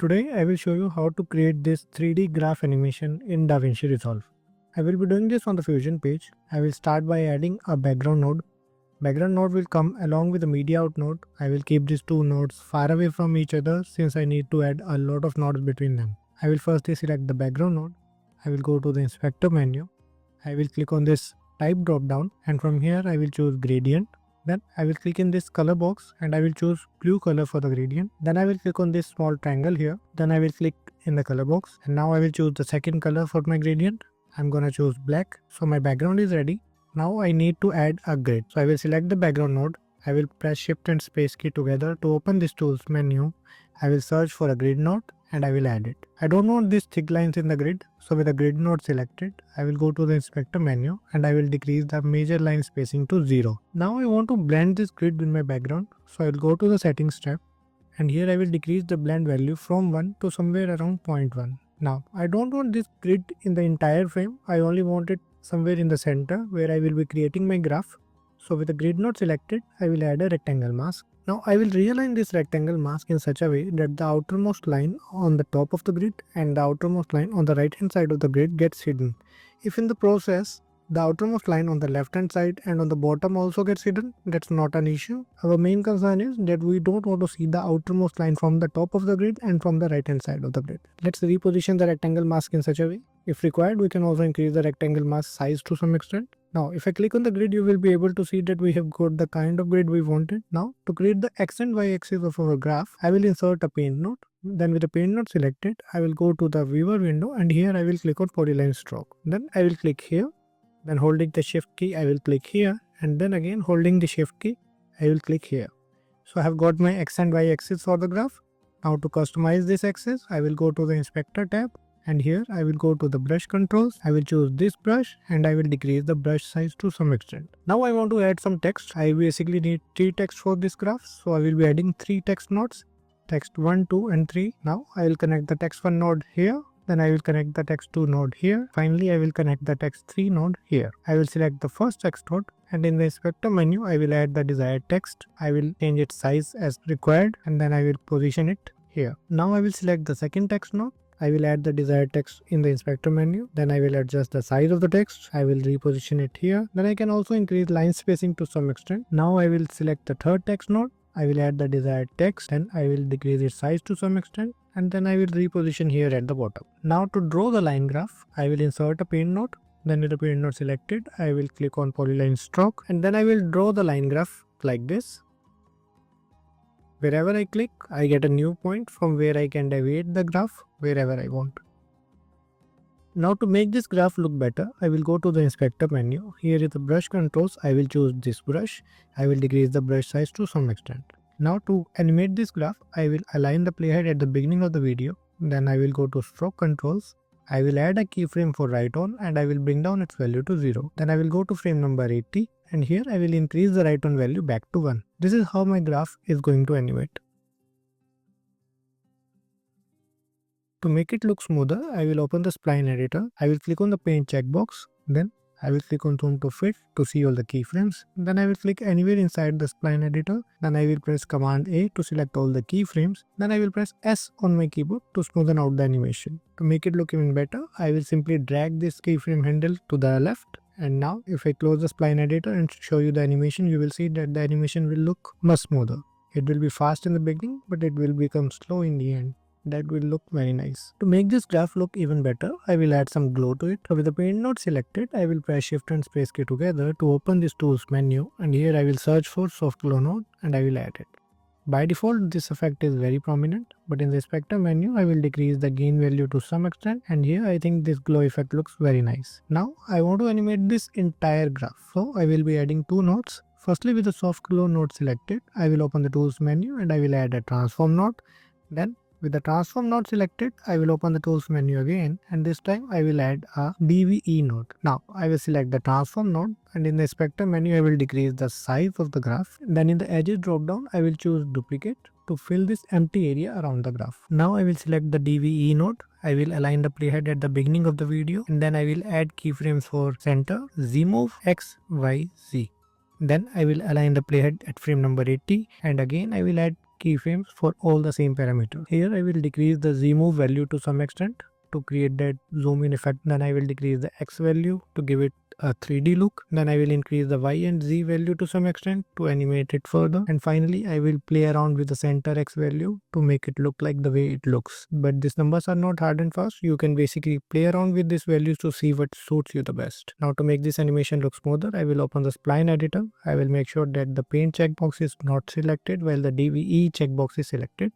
Today I will show you how to create this 3D graph animation in DaVinci Resolve. I will be doing this on the Fusion page. I will start by adding a background node. Background node will come along with the media out node. I will keep these two nodes far away from each other since I need to add a lot of nodes between them. I will firstly select the background node. I will go to the inspector menu. I will click on this type drop down and from here I will choose gradient. Then I will click in this color box and I will choose blue color for the gradient. Then I will click on this small triangle here. Then I will click in the color box and now I will choose the second color for my gradient. I'm gonna choose black. So my background is ready. Now I need to add a grid. So I will select the background node. I will press shift and space key together to open this tools menu. I will search for a grid node and I will add it. I don't want these thick lines in the grid. So with the grid node selected, I will go to the inspector menu and I will decrease the major line spacing to 0. Now I want to blend this grid with my background. So I will go to the settings tab and here I will decrease the blend value from 1 to somewhere around 0.1. Now I don't want this grid in the entire frame. I only want it somewhere in the center where I will be creating my graph. So with the grid node selected, I will add a rectangle mask. Now I will realign this rectangle mask in such a way that the outermost line on the top of the grid and the outermost line on the right hand side of the grid gets hidden. If in the process the outermost line on the left hand side and on the bottom also gets hidden, that's not an issue. Our main concern is that we don't want to see the outermost line from the top of the grid and from the right hand side of the grid. Let's reposition the rectangle mask in such a way. If required, we can also increase the rectangle mask size to some extent. Now, if I click on the grid, you will be able to see that we have got the kind of grid we wanted. Now, to create the x and y axis of our graph, I will insert a paint node. Then with the paint node selected, I will go to the viewer window and here I will click on polyline stroke. Then I will click here. Then holding the shift key, I will click here. And then again holding the shift key, I will click here. So I have got my x and y axis for the graph. Now to customize this axis, I will go to the inspector tab. And here I will go to the brush controls. I will choose this brush and I will decrease the brush size to some extent. Now I want to add some text. I basically need 3 text for this graph. So I will be adding 3 text nodes. Text 1, 2 and 3. Now I will connect the text 1 node here. Then I will connect the text 2 node here. Finally I will connect the text 3 node here. I will select the first text node and in the inspector menu I will add the desired text. I will change its size as required and then I will position it here. Now I will select the second text node. I will add the desired text in the inspector menu. Then I will adjust the size of the text. I will reposition it here. Then I can also increase line spacing to some extent. Now I will select the third text node. I will add the desired text. Then I will decrease its size to some extent. And then I will reposition here at the bottom. Now to draw the line graph, I will insert a paint node. Then with the paint node selected, I will click on polyline stroke. And then I will draw the line graph like this. Wherever I click, I get a new point from where I can deviate the graph wherever I want. Now to make this graph look better, I will go to the inspector menu. Here is the brush controls. I will choose this brush. I will decrease the brush size to some extent. Now to animate this graph, I will align the playhead at the beginning of the video. Then I will go to stroke controls. I will add a keyframe for right on and I will bring down its value to 0. Then I will go to frame number 80 and here I will increase the right on value back to 1. This is how my graph is going to animate. To make it look smoother, I will open the spline editor. I will click on the paint checkbox. Then I will click on zoom to fit to see all the keyframes. Then I will click anywhere inside the spline editor. Then I will press Command A to select all the keyframes. Then I will press S on my keyboard to smoothen out the animation. To make it look even better, I will simply drag this keyframe handle to the left. And now if I close the spline editor and show you the animation, you will see that the animation will look much smoother. It will be fast in the beginning, but it will become slow in the end. That will look very nice. To make this graph look even better, I will add some glow to it. So with the paint node selected, I will press shift and space key together to open this tools menu and here I will search for soft glow node and I will add it. By default, this effect is very prominent, but in the inspector menu, I will decrease the gain value to some extent and here I think this glow effect looks very nice. Now I want to animate this entire graph. So I will be adding 2 nodes. Firstly, with the soft glow node selected, I will open the tools menu and I will add a transform node. Then with the transform node selected, I will open the tools menu again and this time I will add a DVE node. Now I will select the transform node and in the inspector menu I will decrease the size of the graph. Then in the edges drop down I will choose duplicate to fill this empty area around the graph. Now I will select the DVE node. I will align the playhead at the beginning of the video and then I will add keyframes for center, Z move, X, Y, Z. Then I will align the playhead at frame number 80 and again I will add keyframes for all the same parameters. Here I will decrease the Z move value to some extent to create that zoom in effect. Then I will decrease the X value to give it a 3D look. Then I will increase the Y and Z value to some extent to animate it further. And finally, I will play around with the center X value to make it look like the way it looks. But these numbers are not hard and fast. You can basically play around with these values to see what suits you the best. Now to make this animation look smoother, I will open the spline editor. I will make sure that the paint checkbox is not selected while the DVE checkbox is selected.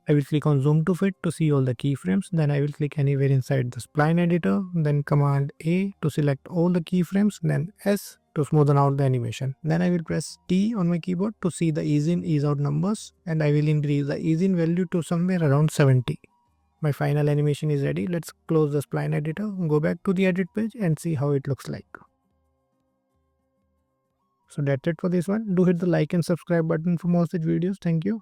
I will click on zoom to fit to see all the keyframes. Then I will click anywhere inside the spline editor. Then command A to select all the keyframes. Then S to smoothen out the animation. Then I will press T on my keyboard to see the ease in, ease out numbers. And I will increase the ease in value to somewhere around 70. My final animation is ready. Let's close the spline editor, go back to the edit page and see how it looks like. So that's it for this one. Do hit the like and subscribe button for more such videos. Thank you.